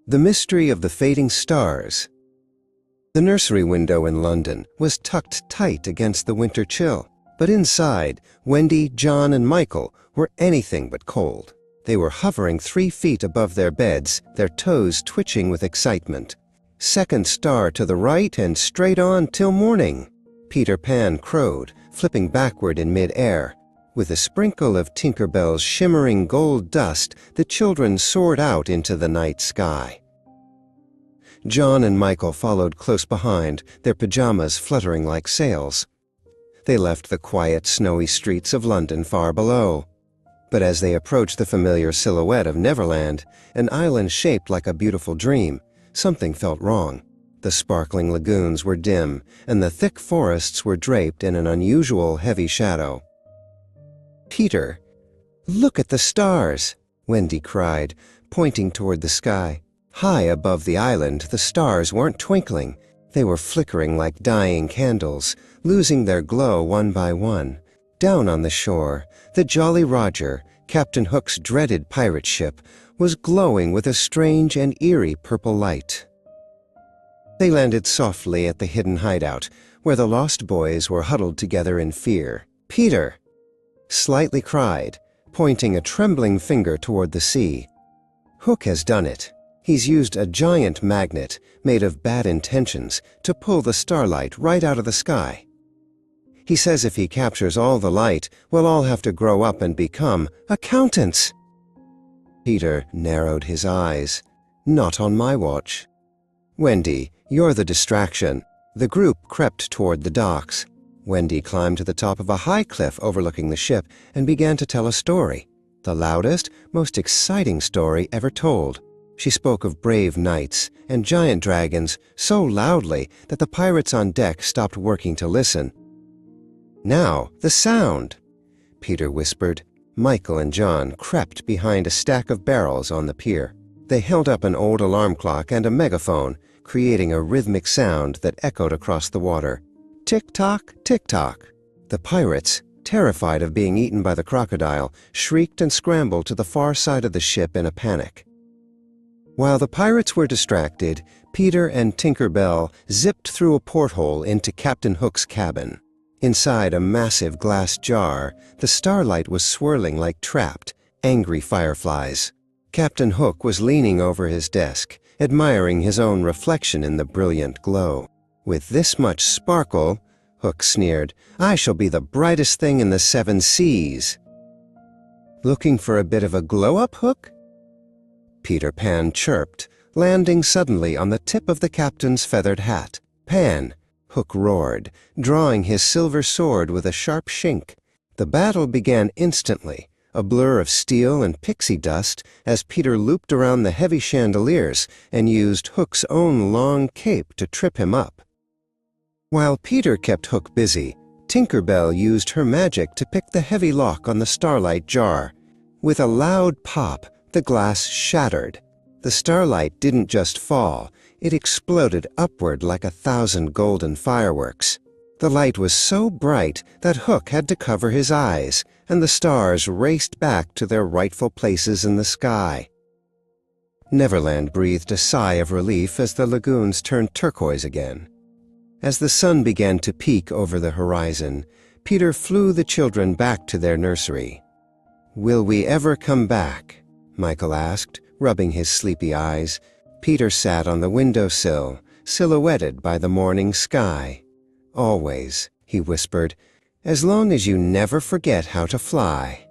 The Mystery of the Fading Stars. The nursery window in London was tucked tight against the winter chill, but inside, Wendy, John, and Michael were anything but cold. They were hovering 3 feet above their beds, their toes twitching with excitement. Second star to the right and straight on till morning, Peter Pan crowed, flipping backward in mid-air. With a sprinkle of Tinker Bell's shimmering gold dust, the children soared out into the night sky. John and Michael followed close behind, their pajamas fluttering like sails. They left the quiet, snowy streets of London far below. But as they approached the familiar silhouette of Neverland, an island shaped like a beautiful dream, something felt wrong. The sparkling lagoons were dim, and the thick forests were draped in an unusual heavy shadow. "Peter, look at the stars!" Wendy cried, pointing toward the sky. High above the island, the stars weren't twinkling. They were flickering like dying candles, losing their glow one by one. Down on the shore, the Jolly Roger, Captain Hook's dreaded pirate ship, was glowing with a strange and eerie purple light. They landed softly at the hidden hideout, where the lost boys were huddled together in fear. "Peter!" Slightly cried, pointing a trembling finger toward the sea. "Hook has done it. He's used a giant magnet, made of bad intentions, to pull the starlight right out of the sky. He says if he captures all the light, we'll all have to grow up and become accountants." Peter narrowed his eyes. "Not on my watch." "Wendy, you're the distraction." The group crept toward the docks. Wendy climbed to the top of a high cliff overlooking the ship and began to tell a story. The loudest, most exciting story ever told. She spoke of brave knights and giant dragons so loudly that the pirates on deck stopped working to listen. "Now, the sound," Peter whispered. Michael and John crept behind a stack of barrels on the pier. They held up an old alarm clock and a megaphone, creating a rhythmic sound that echoed across the water. Tick-tock, tick-tock. The pirates, terrified of being eaten by the crocodile, shrieked and scrambled to the far side of the ship in a panic. While the pirates were distracted, Peter and Tinker Bell zipped through a porthole into Captain Hook's cabin. Inside a massive glass jar, the starlight was swirling like trapped, angry fireflies. Captain Hook was leaning over his desk, admiring his own reflection in the brilliant glow. "With this much sparkle," Hook sneered, "I shall be the brightest thing in the 7 seas." "Looking for a bit of a glow-up, Hook?" Peter Pan chirped, landing suddenly on the tip of the captain's feathered hat. "Pan!" Hook roared, drawing his silver sword with a sharp shink. The battle began instantly, a blur of steel and pixie dust as Peter looped around the heavy chandeliers and used Hook's own long cape to trip him up. While Peter kept Hook busy, Tinker Bell used her magic to pick the heavy lock on the starlight jar. With a loud pop, the glass shattered. The starlight didn't just fall, it exploded upward like 1,000 golden fireworks. The light was so bright that Hook had to cover his eyes, and the stars raced back to their rightful places in the sky. Neverland breathed a sigh of relief as the lagoons turned turquoise again. As the sun began to peek over the horizon, Peter flew the children back to their nursery. "Will we ever come back?" Michael asked, rubbing his sleepy eyes. Peter sat on the windowsill, silhouetted by the morning sky. "Always," he whispered, "as long as you never forget how to fly."